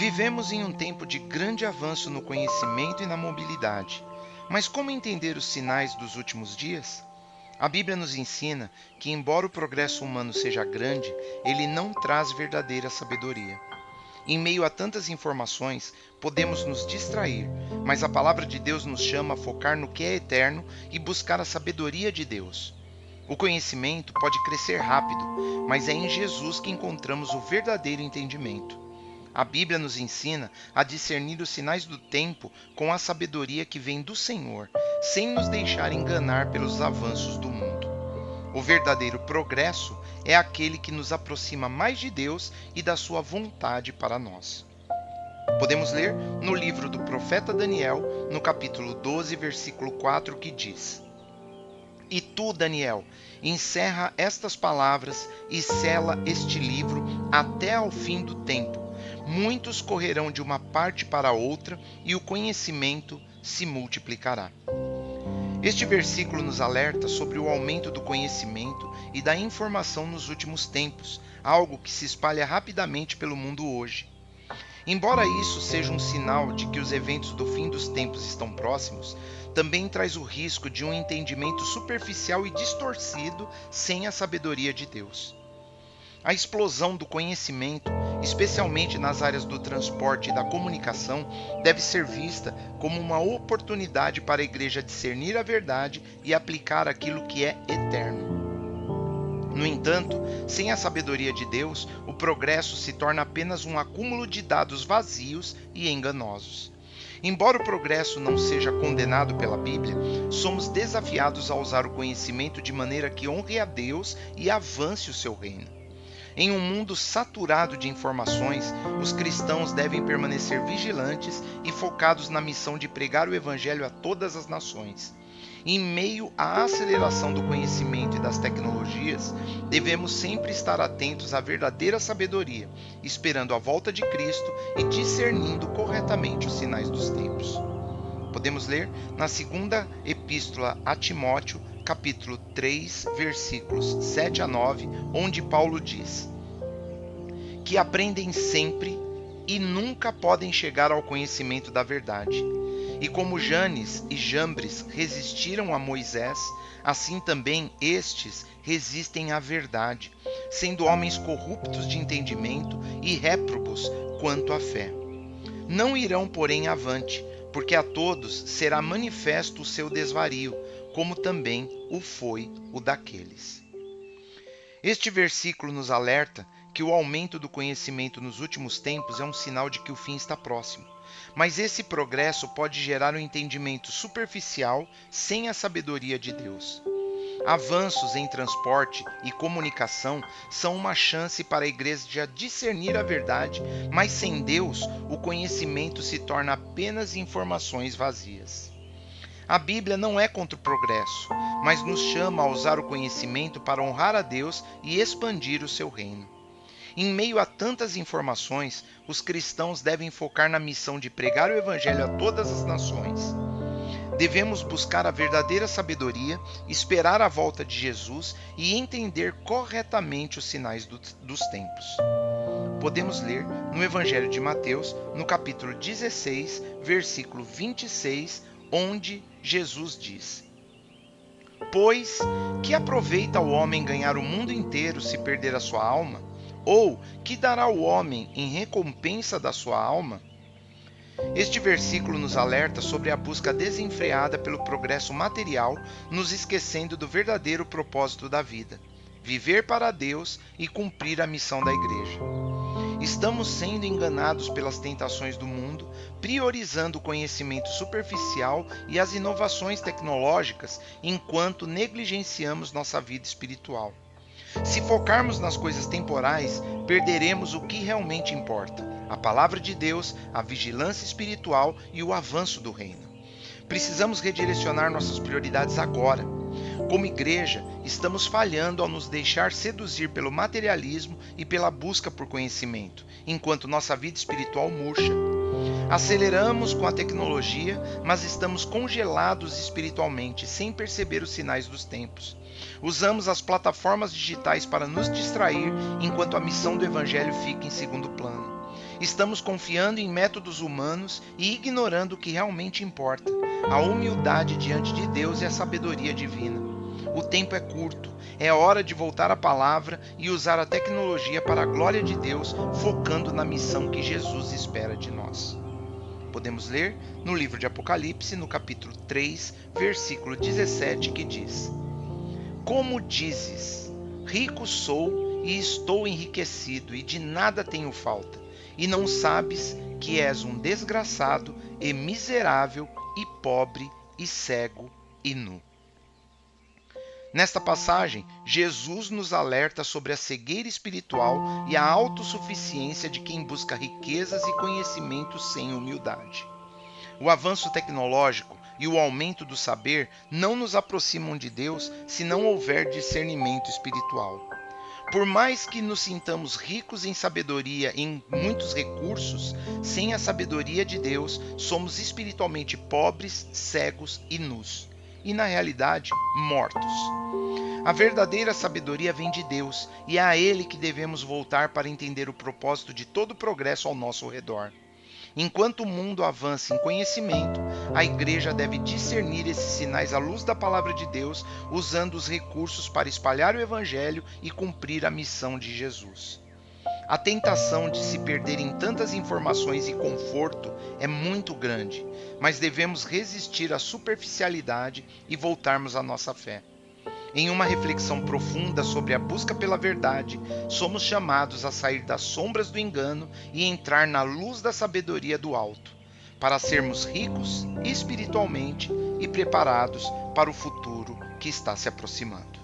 Vivemos em um tempo de grande avanço no conhecimento e na mobilidade. Mas como entender os sinais dos últimos dias? A Bíblia nos ensina que, embora o progresso humano seja grande, ele não traz verdadeira sabedoria. Em meio a tantas informações, podemos nos distrair, mas a palavra de Deus nos chama a focar no que é eterno e buscar a sabedoria de Deus. O conhecimento pode crescer rápido, mas é em Jesus que encontramos o verdadeiro entendimento. A Bíblia nos ensina a discernir os sinais do tempo com a sabedoria que vem do Senhor, sem nos deixar enganar pelos avanços do mundo. O verdadeiro progresso é aquele que nos aproxima mais de Deus e da sua vontade para nós. Podemos ler no livro do profeta Daniel, no capítulo 12, versículo 4, que diz: E tu, Daniel, encerra estas palavras e sela este livro até ao fim do tempo. Muitos correrão de uma parte para outra e o conhecimento se multiplicará. Este versículo nos alerta sobre o aumento do conhecimento e da informação nos últimos tempos, algo que se espalha rapidamente pelo mundo hoje. Embora isso seja um sinal de que os eventos do fim dos tempos estão próximos, também traz o risco de um entendimento superficial e distorcido sem a sabedoria de Deus. A explosão do conhecimento, especialmente nas áreas do transporte e da comunicação, deve ser vista como uma oportunidade para a igreja discernir a verdade e aplicar aquilo que é eterno. No entanto, sem a sabedoria de Deus, o progresso se torna apenas um acúmulo de dados vazios e enganosos. Embora o progresso não seja condenado pela Bíblia, somos desafiados a usar o conhecimento de maneira que honre a Deus e avance o seu reino. Em um mundo saturado de informações, os cristãos devem permanecer vigilantes e focados na missão de pregar o Evangelho a todas as nações. Em meio à aceleração do conhecimento e das tecnologias, devemos sempre estar atentos à verdadeira sabedoria, esperando a volta de Cristo e discernindo corretamente os sinais dos tempos. Podemos ler na segunda epístola a Timóteo, capítulo 3, versículos 7 a 9, onde Paulo diz: Que aprendem sempre e nunca podem chegar ao conhecimento da verdade. E como Janes e Jambres resistiram a Moisés, assim também estes resistem à verdade, sendo homens corruptos de entendimento e réprobos quanto à fé. Não irão, porém, avante, porque a todos será manifesto o seu desvario, como também o foi o daqueles. Este versículo nos alerta que o aumento do conhecimento nos últimos tempos é um sinal de que o fim está próximo. Mas esse progresso pode gerar um entendimento superficial sem a sabedoria de Deus. Avanços em transporte e comunicação são uma chance para a igreja discernir a verdade, mas sem Deus, o conhecimento se torna apenas informações vazias. A Bíblia não é contra o progresso, mas nos chama a usar o conhecimento para honrar a Deus e expandir o seu reino. Em meio a tantas informações, os cristãos devem focar na missão de pregar o Evangelho a todas as nações. Devemos buscar a verdadeira sabedoria, esperar a volta de Jesus e entender corretamente os sinais dos tempos. Podemos ler no Evangelho de Mateus, no capítulo 16, versículo 26, onde Jesus diz: Pois, que aproveita o homem ganhar o mundo inteiro se perder a sua alma? Ou que dará o homem em recompensa da sua alma? Este versículo nos alerta sobre a busca desenfreada pelo progresso material, nos esquecendo do verdadeiro propósito da vida: viver para Deus e cumprir a missão da igreja. Estamos sendo enganados pelas tentações do mundo, priorizando o conhecimento superficial e as inovações tecnológicas, enquanto negligenciamos nossa vida espiritual. Se focarmos nas coisas temporais, perderemos o que realmente importa: a palavra de Deus, a vigilância espiritual e o avanço do reino. Precisamos redirecionar nossas prioridades agora. Como igreja, estamos falhando ao nos deixar seduzir pelo materialismo e pela busca por conhecimento, enquanto nossa vida espiritual murcha. Aceleramos com a tecnologia, mas estamos congelados espiritualmente, sem perceber os sinais dos tempos. Usamos as plataformas digitais para nos distrair, enquanto a missão do Evangelho fica em segundo plano. Estamos confiando em métodos humanos e ignorando o que realmente importa: a humildade diante de Deus e a sabedoria divina. O tempo é curto, é hora de voltar à palavra e usar a tecnologia para a glória de Deus, focando na missão que Jesus espera de nós. Podemos ler no livro de Apocalipse, no capítulo 3, versículo 17, que diz: Como dizes, rico sou e estou enriquecido, e de nada tenho falta, e não sabes que és um desgraçado e miserável e pobre e cego e nu. Nesta passagem, Jesus nos alerta sobre a cegueira espiritual e a autossuficiência de quem busca riquezas e conhecimentos sem humildade. O avanço tecnológico e o aumento do saber não nos aproximam de Deus se não houver discernimento espiritual. Por mais que nos sintamos ricos em sabedoria e em muitos recursos, sem a sabedoria de Deus, somos espiritualmente pobres, cegos e nus. E na realidade, mortos. A verdadeira sabedoria vem de Deus, e é a Ele que devemos voltar para entender o propósito de todo o progresso ao nosso redor. Enquanto o mundo avança em conhecimento, a igreja deve discernir esses sinais à luz da palavra de Deus, usando os recursos para espalhar o evangelho e cumprir a missão de Jesus. A tentação de se perder em tantas informações e conforto é muito grande, mas devemos resistir à superficialidade e voltarmos à nossa fé. Em uma reflexão profunda sobre a busca pela verdade, somos chamados a sair das sombras do engano e entrar na luz da sabedoria do alto, para sermos ricos espiritualmente e preparados para o futuro que está se aproximando.